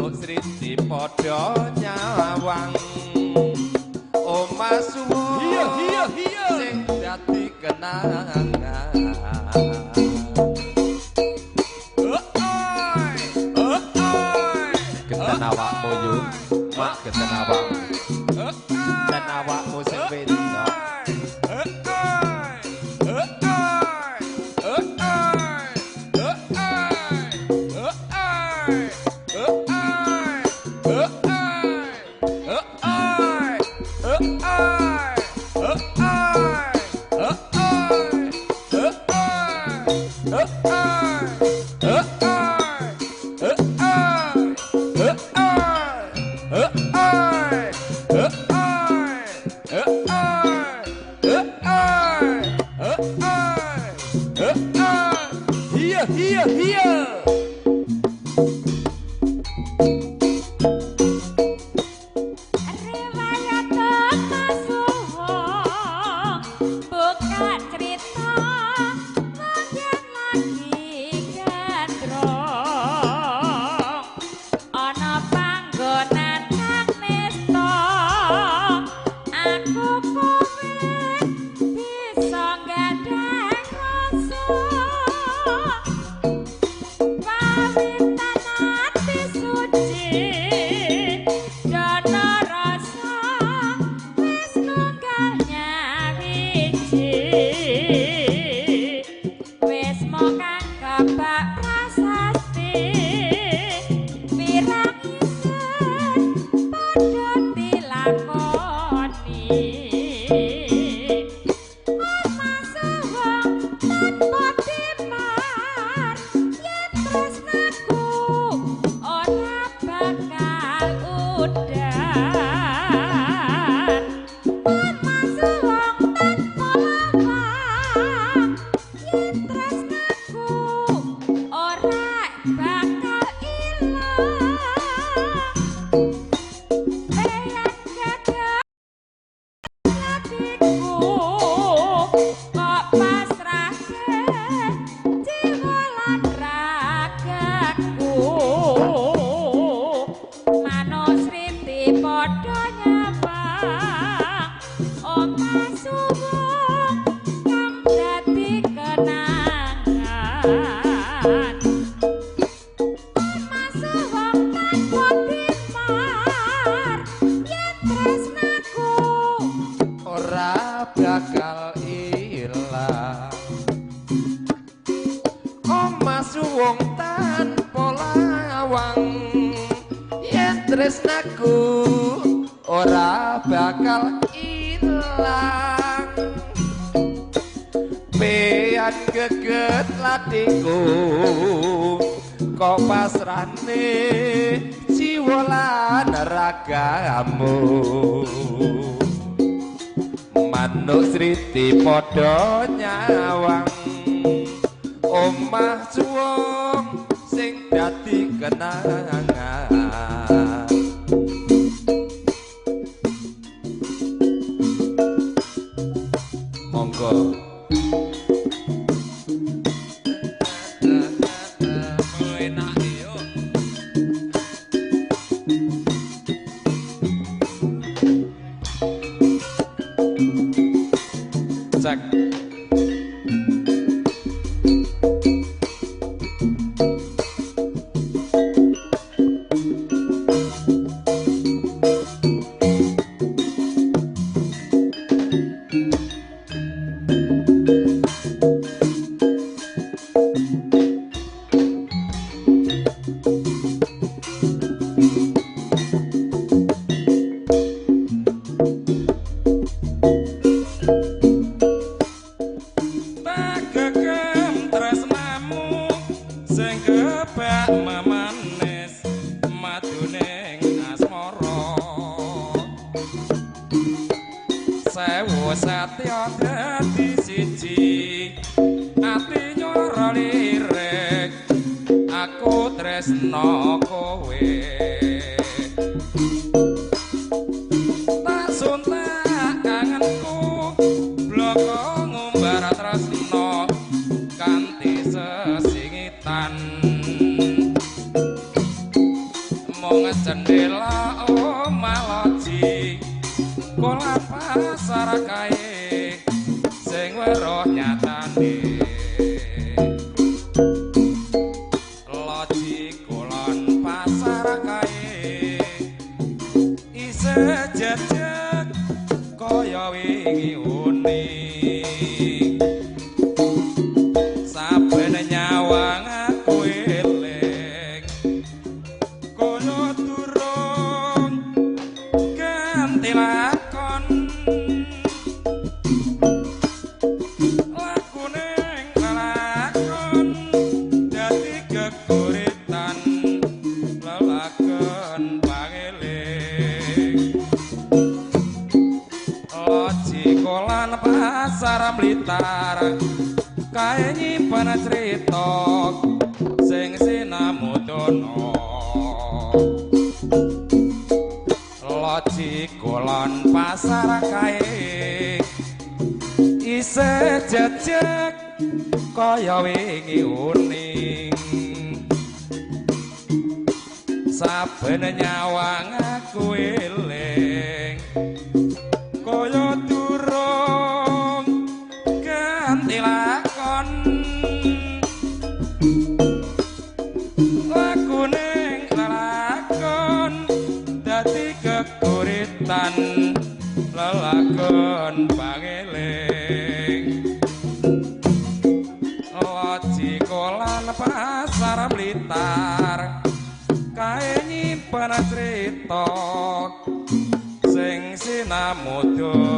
manuk sriti padha nyawang omah suwung sing dadi kenangan genten awakmu yu mak genten awakmu dan awakmu sing beda tresnaku ora bakal ilang pean geget latiku kok pasrane jiwa lan ragamu manuk sriti padha nyawang omah suwung sing dadi kenangan monggo cek satya dadi siji ati nyoro lirik aku tresno kowe tak suntak kangenku bloko ngumbar tresno kanthi sesingitan mung jendela omah loji kolan pasar kae sing weruh nyatane loji kolan pasar kae isih jejet kaya wingi uni saben nyawang aku eling koyo durung ganti lakon lakune lakon dadi geguritan lelaken pangeling loji kolan pasar Blitar kae nyimpen crita sing sinamudana loji kolan pasar kae isih jejeg kaya wingi uning saben nyawang aku eling kaya durung ganti lakon lakuning lakon dadi geguritan lelagon pangeling loji kolan pasar Blitar kae nyimpen crita sing sinamudana